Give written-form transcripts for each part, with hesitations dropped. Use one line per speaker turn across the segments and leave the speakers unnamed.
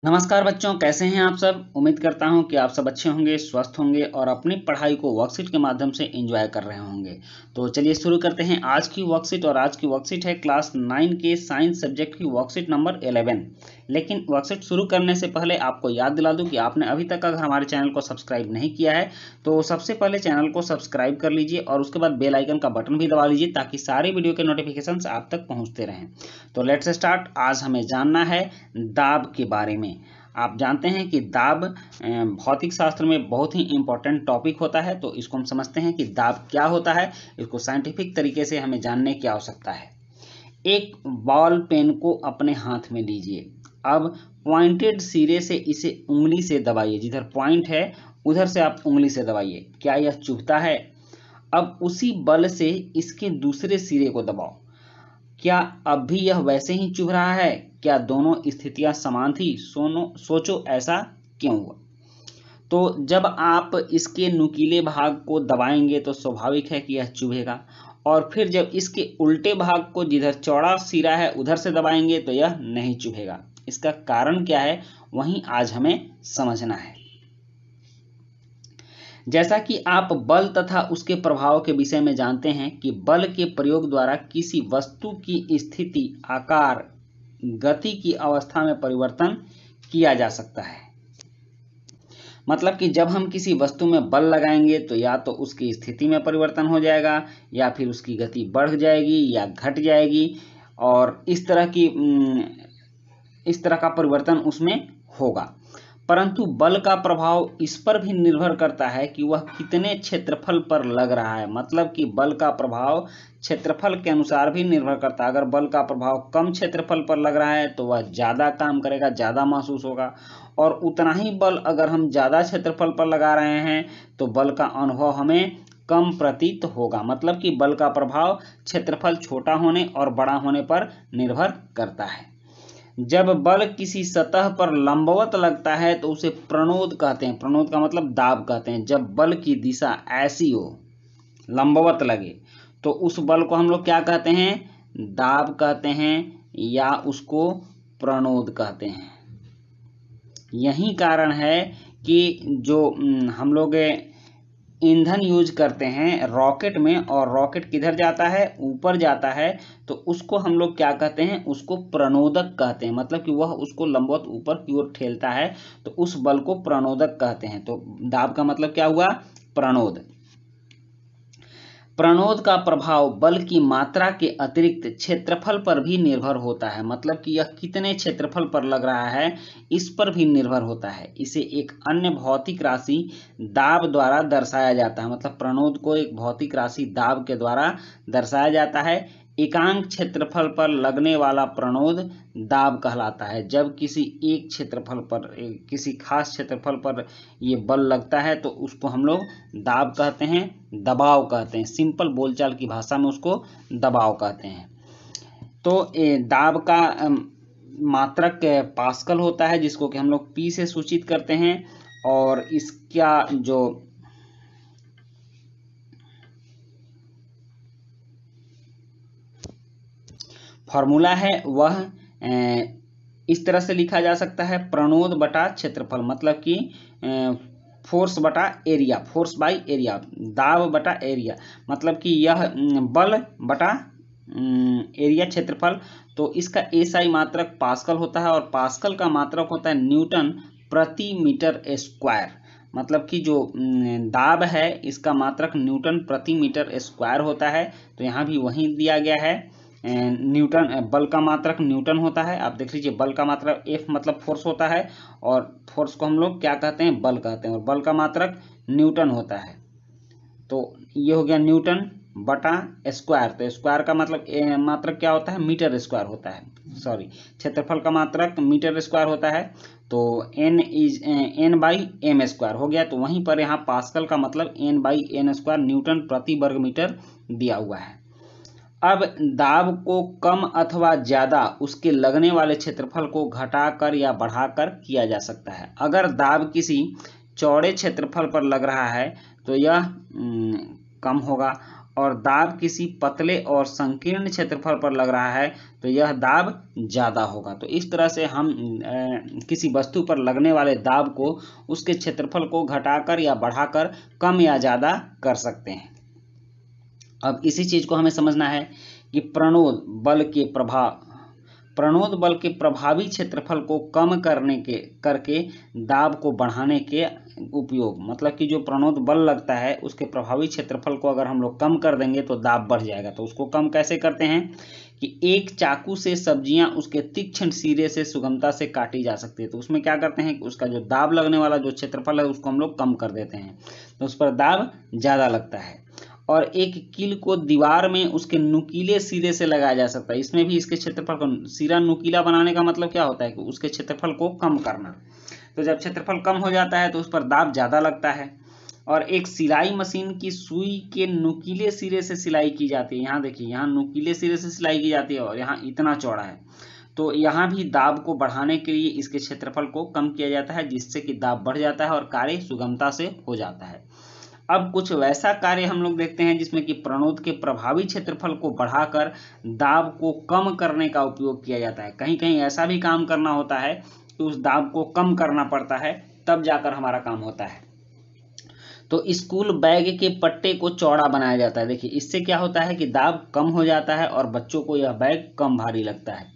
नमस्कार बच्चों, कैसे हैं आप सब। उम्मीद करता हूं कि आप सब अच्छे होंगे, स्वस्थ होंगे और अपनी पढ़ाई को वर्कशीट के माध्यम से एंजॉय कर रहे होंगे। तो चलिए शुरू करते हैं आज की वर्कशीट। और आज की वर्कशीट है क्लास 9 के साइंस सब्जेक्ट की वर्कशीट नंबर 11। लेकिन वर्कशीट शुरू करने से पहले आपको याद दिला दूं कि आपने अभी तक अगर हमारे चैनल को सब्सक्राइब नहीं किया है तो सबसे पहले चैनल को सब्सक्राइब कर लीजिए और उसके बाद बेल आइकन का बटन भी दबा लीजिए ताकि सारे वीडियो के नोटिफिकेशंस आप तक पहुंचते रहें। तो लेट्स स्टार्ट। आज हमें जानना है दाब के बारे में। आप जानते हैं कि दाब भौतिक शास्त्र में बहुत ही इंपॉर्टेंट टॉपिक होता है, तो इसको हम समझते हैं कि दाब क्या होता है। इसको साइंटिफिक तरीके से हमें जानने की आवश्यकता है। एक बॉल पेन को अपने हाथ में लीजिए। अब पॉइंटेड सिरे से इसे उंगली से दबाइए। जिधर पॉइंट है उधर से आप उंगली से दबाइए। क्या यह चुभता है? अब उसी बल से इसके दूसरे सिरे को दबाओ। क्या अब भी यह वैसे ही चुभ रहा है? क्या दोनों स्थितियां समान थी? सोचो ऐसा क्यों हुआ? तो जब आप इसके नुकीले भाग को दबाएंगे तो स्वाभाविक है कि यह चुभेगा, और फिर जब इसके उल्टे भाग को, जिधर चौड़ा सिरा है, उधर से दबाएंगे तो यह नहीं चुभेगा। इसका कारण क्या है, वहीं आज हमें समझना है। जैसा कि आप बल तथा उसके प्रभाव के विषय में जानते हैं कि बल के प्रयोग द्वारा किसी वस्तु की स्थिति, आकार, गति की अवस्था में परिवर्तन किया जा सकता है। मतलब कि जब हम किसी वस्तु में बल लगाएंगे तो या तो उसकी स्थिति में परिवर्तन हो जाएगा, या फिर उसकी गति बढ़ जाएगी या घट जाएगी, और इस तरह का परिवर्तन उसमें होगा। परंतु बल का प्रभाव इस पर भी निर्भर करता है कि वह कितने क्षेत्रफल पर लग रहा है। मतलब कि बल का प्रभाव क्षेत्रफल के अनुसार भी निर्भर करता है। अगर बल का प्रभाव कम क्षेत्रफल पर लग रहा है तो वह ज़्यादा काम करेगा, ज़्यादा महसूस होगा, और उतना ही बल अगर हम ज़्यादा क्षेत्रफल पर लगा रहे हैं तो बल का अनुभव हमें कम प्रतीत होगा। मतलब कि बल का प्रभाव क्षेत्रफल छोटा होने और बड़ा होने पर निर्भर करता है। जब बल किसी सतह पर लंबवत लगता है तो उसे प्रणोद कहते हैं। प्रणोद का मतलब दाब कहते हैं। जब बल की दिशा ऐसी हो, लंबवत लगे, तो उस बल को हम लोग क्या कहते हैं? दाब कहते हैं, या उसको प्रणोद कहते हैं। यही कारण है कि जो हम लोग ईंधन यूज करते हैं रॉकेट में, और रॉकेट किधर जाता है? ऊपर जाता है, तो उसको हम लोग क्या कहते हैं? उसको प्रणोदक कहते हैं। मतलब कि वह उसको लंबवत ऊपर की ओर ठेलता है, तो उस बल को प्रणोदक कहते हैं। तो दाब का मतलब क्या हुआ? प्रणोद। प्रणोद का प्रभाव बल की मात्रा के अतिरिक्त क्षेत्रफल पर भी निर्भर होता है। मतलब कि यह कितने क्षेत्रफल पर लग रहा है इस पर भी निर्भर होता है। इसे एक अन्य भौतिक राशि दाब द्वारा दर्शाया जाता है। मतलब प्रणोद को एक भौतिक राशि दाब के द्वारा दर्शाया जाता है। एकांक क्षेत्रफल पर लगने वाला प्रणोद दाब कहलाता है। जब किसी एक क्षेत्रफल पर, किसी खास क्षेत्रफल पर ये बल लगता है तो उसको हम लोग दाब कहते हैं, दबाव कहते हैं। सिंपल बोलचाल की भाषा में उसको दबाव कहते हैं। तो दाब का मात्रक पास्कल होता है, जिसको कि हम लोग पी से सूचित करते हैं। और इसका जो फॉर्मूला है वह इस तरह से लिखा जा सकता है: प्रणोद बटा क्षेत्रफल। मतलब कि फोर्स बटा एरिया, फोर्स बाय एरिया, दाब बटा एरिया। मतलब कि यह बल बटा एरिया, क्षेत्रफल। तो इसका एसआई मात्रक पास्कल होता है, और पास्कल का मात्रक होता है न्यूटन प्रति मीटर स्क्वायर। मतलब कि जो दाब है इसका मात्रक न्यूटन प्रति मीटर स्क्वायर होता है। तो यहाँ भी वही दिया गया है। न्यूटन, बल का मात्रक न्यूटन होता है। आप देख लीजिए, बल का मात्रक एफ मतलब फोर्स होता है, और फोर्स को हम लोग क्या कहते हैं? बल कहते हैं। और बल का मात्रक न्यूटन होता है। तो ये हो गया न्यूटन बटा स्क्वायर। तो स्क्वायर का मतलब मात्रक क्या होता है? मीटर स्क्वायर होता है। सॉरी, क्षेत्रफल का मात्रक मीटर स्क्वायर होता है। तो एन बाई एम स्क्वायर हो गया। तो वहीं पर यहाँ पास्कल का मतलब N by N square, newton प्रति वर्ग मीटर दिया हुआ है। अब दाब को कम अथवा ज्यादा उसके लगने वाले क्षेत्रफल को घटाकर या बढ़ाकर किया जा सकता है। अगर दाब किसी चौड़े क्षेत्रफल पर लग रहा है तो यह कम होगा, और दाब किसी पतले और संकीर्ण क्षेत्रफल पर लग रहा है तो यह दाब ज़्यादा होगा। तो इस तरह से हम किसी वस्तु पर लगने वाले दाब को उसके क्षेत्रफल को घटाकर या बढ़ाकर कम या ज़्यादा कर सकते हैं। अब इसी चीज़ को हमें समझना है कि प्रणोद बल के प्रभावी क्षेत्रफल को कम करके दाब को बढ़ाने के उपयोग, मतलब कि जो प्रणोद बल लगता है उसके प्रभावी क्षेत्रफल को अगर हम लोग कम कर देंगे तो दाब बढ़ जाएगा। तो उसको कम कैसे करते हैं कि एक चाकू से सब्जियां उसके तीक्ष्ण सिरे से सुगमता से काटी जा सकती है। तो उसमें क्या करते हैं कि उसका जो दाब लगने वाला जो क्षेत्रफल है उसको हम लोग कम कर देते हैं, तो उस पर दाब ज़्यादा लगता है। और एक कील को दीवार में उसके नुकीले सिरे से लगाया जा सकता है। इसमें भी इसके क्षेत्रफल को, सिरा नुकीला बनाने का मतलब क्या होता है कि उसके क्षेत्रफल को कम करना। तो जब क्षेत्रफल कम हो जाता है तो उस पर दाब ज़्यादा लगता है। और एक सिलाई मशीन की सुई के नुकीले सिरे से सिलाई की जाती है। यहाँ देखिए, यहाँ नुकीले सिरे से सिलाई की जाती है और यहाँ इतना चौड़ा है। तो यहाँ भी दाब को बढ़ाने के लिए इसके क्षेत्रफल को कम किया जाता है, जिससे कि दाब बढ़ जाता है और कार्य सुगमता से हो जाता है। अब कुछ वैसा कार्य हम लोग देखते हैं जिसमें कि प्रणोद के प्रभावी क्षेत्रफल को बढ़ाकर दाब को कम करने का उपयोग किया जाता है। कहीं कहीं ऐसा भी काम करना होता है कि उस दाब को कम करना पड़ता है, तब जाकर हमारा काम होता है। तो स्कूल बैग के पट्टे को चौड़ा बनाया जाता है। देखिए, इससे क्या होता है कि दाब कम हो जाता है और बच्चों को यह बैग कम भारी लगता है।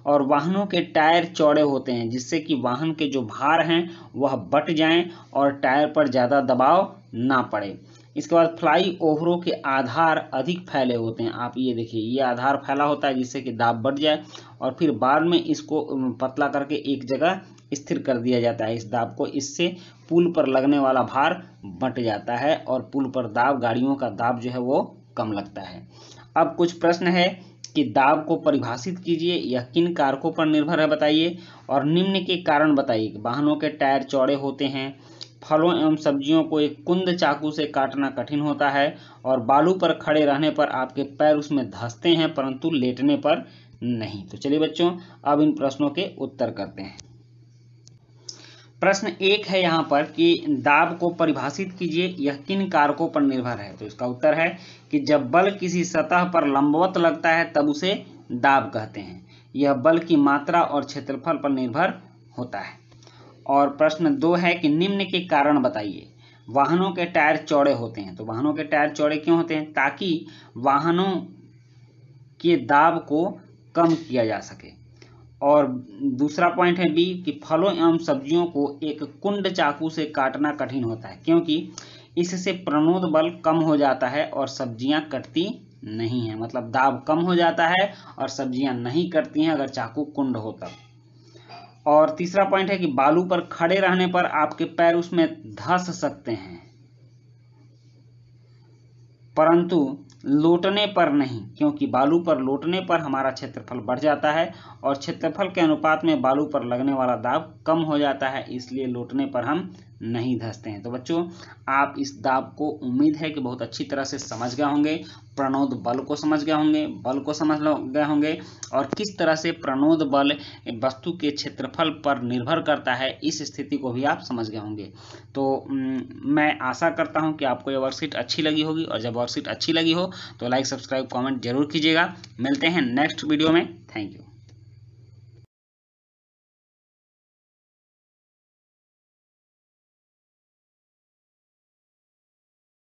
और वाहनों के टायर चौड़े होते हैं जिससे कि वाहन के जो भार हैं वह बट जाएं और टायर पर ज़्यादा दबाव ना पड़े। इसके बाद फ्लाई ओवरों के आधार अधिक फैले होते हैं। आप ये देखिए, ये आधार फैला होता है जिससे कि दाब बढ़ जाए और फिर बाद में इसको पतला करके एक जगह स्थिर कर दिया जाता है इस दाब को। इससे पुल पर लगने वाला भार बट जाता है और पुल पर दाब, गाड़ियों का दाब जो है वो कम लगता है। अब कुछ प्रश्न है कि दाब को परिभाषित कीजिए, यह किन कारकों पर निर्भर है बताइए, और निम्न के कारण बताइए। वाहनों के टायर चौड़े होते हैं, फलों एवं सब्जियों को एक कुंद चाकू से काटना कठिन होता है, और बालू पर खड़े रहने पर आपके पैर उसमें धंसते हैं परंतु लेटने पर नहीं। तो चलिए बच्चों, अब इन प्रश्नों के उत्तर करते हैं। प्रश्न 1 है यहाँ पर कि दाब को परिभाषित कीजिए, यह किन कारकों पर निर्भर है। तो इसका उत्तर है कि जब बल किसी सतह पर लंबवत लगता है तब उसे दाब कहते हैं। यह बल की मात्रा और क्षेत्रफल पर निर्भर होता है। और प्रश्न 2 है कि निम्न के कारण बताइए। वाहनों के टायर चौड़े होते हैं। तो वाहनों के टायर चौड़े क्यों होते हैं? ताकि वाहनों के दाब को कम किया जा सके। और दूसरा पॉइंट है बी कि फलों एवं सब्जियों को एक कुंड चाकू से काटना कठिन होता है, क्योंकि इससे प्रणोद बल कम हो जाता है और सब्जियां कटती नहीं है। मतलब दाब कम हो जाता है और सब्जियां नहीं कटती हैं अगर चाकू कुंड हो तब। और तीसरा पॉइंट है कि बालू पर खड़े रहने पर आपके पैर उसमें धंस सकते हैं परंतु लौटने पर नहीं, क्योंकि बालू पर लौटने पर हमारा क्षेत्रफल बढ़ जाता है और क्षेत्रफल के अनुपात में बालू पर लगने वाला दाब कम हो जाता है, इसलिए लौटने पर हम नहीं धंसते हैं। तो बच्चों, आप इस दाब को उम्मीद है कि बहुत अच्छी तरह से समझ गए होंगे, प्रणोद बल को समझ गए होंगे, बल को समझ गए होंगे और किस तरह से प्रणोद बल वस्तु के क्षेत्रफल पर निर्भर करता है, इस स्थिति को भी आप समझ गए होंगे। तो मैं आशा करता हूं कि आपको यह वर्कशीट अच्छी लगी होगी, और जब वर्कशीट अच्छी लगी हो तो लाइक, सब्सक्राइब, कमेंट जरूर कीजिएगा। मिलते हैं नेक्स्ट वीडियो में। Thank you.